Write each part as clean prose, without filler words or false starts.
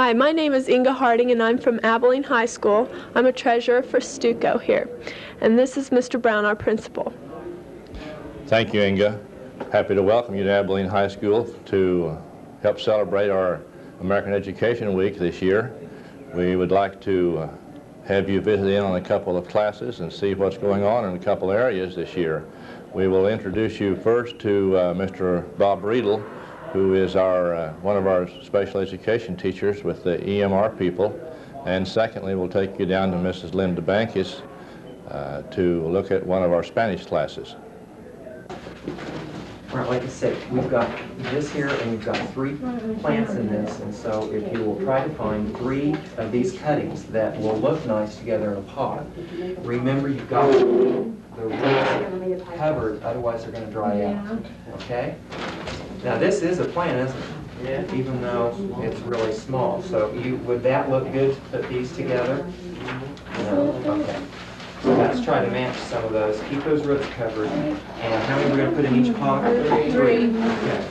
Hi, my name is Inga Harding and I'm from Abilene High School. I'm a treasurer for Stuco here. And this is Mr. Brown, our principal. Thank you, Inga. Happy to welcome you to Abilene High School to help celebrate our American Education Week this year. We would like to have you visit in on a couple of classes and see what's going on in a couple areas this year. We will introduce you first to Mr. Bob Riedel, who is one of our special education teachers with the EMR people. And secondly, we'll take you down to Mrs. Linda Bankis to look at one of our Spanish classes. All right, like I said, we've got this here and we've got 3 plants in this, and so if you will try to find 3 of these cuttings that will look nice together in a pot, remember you've got the roots covered, otherwise they're going to dry out, okay? Now this is a plant, isn't it? Yeah. Even though it's really small. So would that look good to put these together? No? Okay. So let's try to match some of those. Keep those roots covered. And how many we're going to put in each pot? 3. Okay.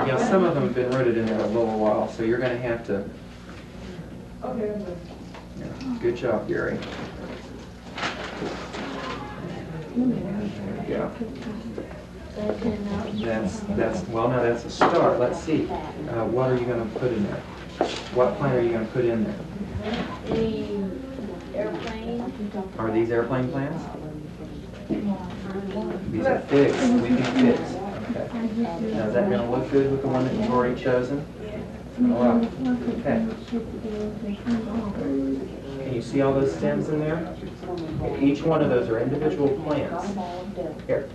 Yeah, some of them have been rooted in there a little while, so you're going to have to... Yeah, good job, Gary. There we go. Well, now that's a start. Let's see. What are you going to put in there? What plant are you going to put in there? Airplane. Are these airplane plants? These are figs. We think figs. Okay. Now is that going to look good with the one that you've already chosen? All right. Okay. Can you see all those stems in there? Each one of those are individual plants. Here.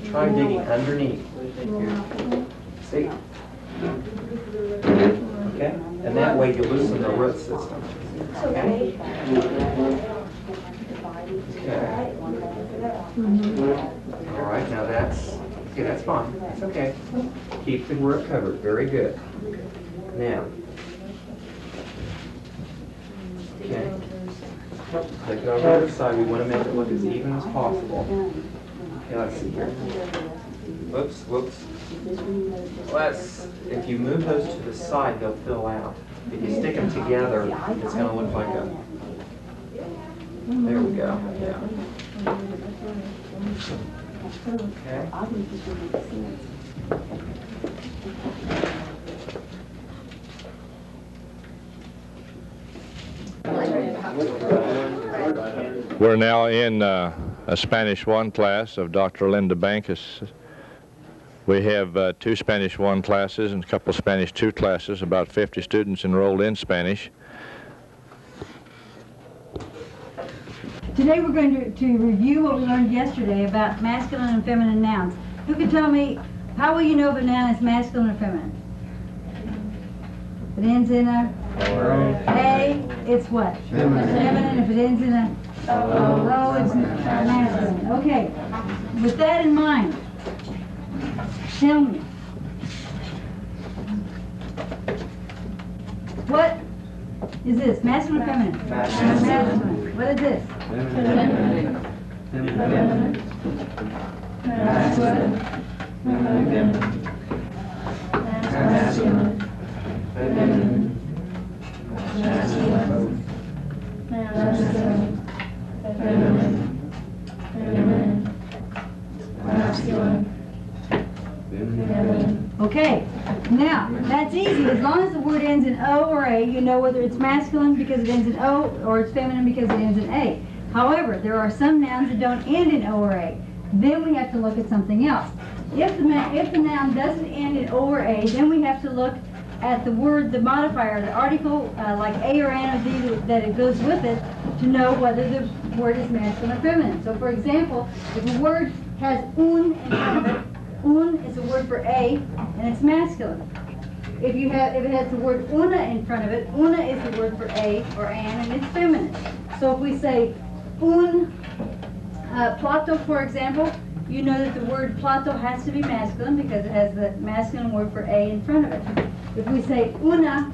Try digging underneath. Here. See? Okay? And that way you loosen the root system. Okay? Okay. All right, now that's fine. That's okay. Keep the root covered. Very good. Now, okay. Take it over to the other side. We want to make it look as even as possible. Okay, let's see here. Whoops, whoops. If you move those to the side, they'll fill out. If you stick them together, it's going to look like a... There we go. Yeah. Okay. We're now in a Spanish 1 class of Dr. Linda Bankis. We have 2 Spanish 1 classes and a couple of Spanish 2 classes, about 50 students enrolled in Spanish. Today we're going to review what we learned yesterday about masculine and feminine nouns. Who can tell me, how will you know if a noun is masculine or feminine? If it ends in a A, it's what? Feminine. If it ends in a O, it's masculine. Okay, with that in mind, tell me, what is this, masculine or feminine? Masculine. What is this? Feminine. Masculine. Masculine. Feminine. Okay, now that's easy. As long as the word ends in O or A, you know whether it's masculine because it ends in O or it's feminine because it ends in A. However, there are some nouns that don't end in O or A. Then we have to look at something else. If the noun doesn't end in O or A, then we have to look at the word, the modifier, the article, like A or N or D that it goes with it, to know whether the word is masculine or feminine. So for example, if a word has un in front of it, un is a word for A, and it's masculine. If it has the word una in front of it, una is the word for A or an, and it's feminine. So if we say un plato, for example, you know that the word plato has to be masculine because it has the masculine word for A in front of it. If we say una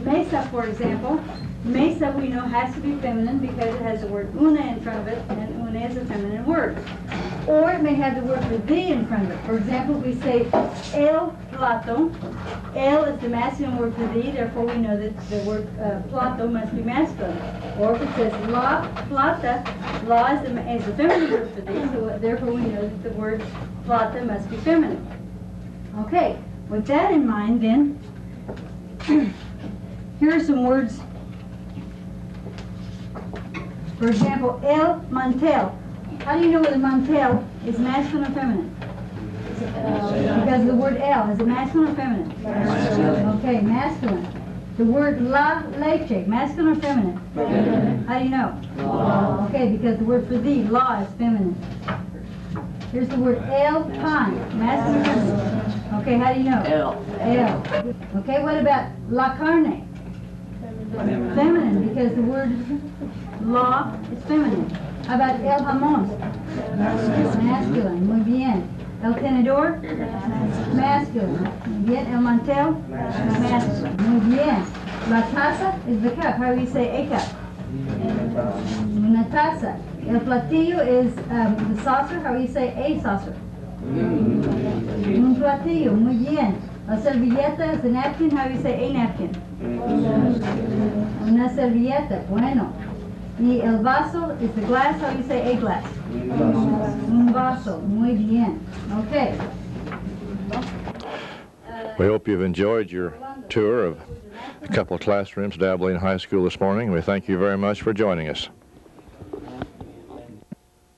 mesa, for example, mesa we know has to be feminine because it has the word una in front of it, and una is a feminine word. or it may have the word for the in front of it. For example, we say el plato. El is the masculine word for the, therefore we know that the word plato must be masculine. Or if it says la plata, la is the feminine word for the, so therefore we know that the word plata must be feminine. Okay, with that in mind then, here are some words. For example, el mantel. How do you know whether mantel is masculine or feminine? Because of the word el. Is it masculine or feminine? Masculine. Okay, masculine. The word la leche, masculine or feminine? Feminine. How do you know? La. Okay, because the word for the, la, is feminine. Here's the word el pan, masculine or feminine? Okay, how do you know? El. El. Okay, what about la carne? Feminine, because the word la is feminine. How about el jamón? Masculine. Muy bien. El tenedor? Masculine. Muy bien. El mantel? Masculine. Muy bien. La taza is the cup. How do you say a cup? Una taza. El platillo is the saucer. How do you say a saucer? Un platillo. Muy bien. La servilleta is the napkin. How do you say a napkin? Una servilleta. Bueno. Y el vaso is the glass. How do you say a glass? Un vaso. Muy bien. Okay. We hope you've enjoyed your tour of a couple of classrooms at Abilene High School this morning. We thank you very much for joining us.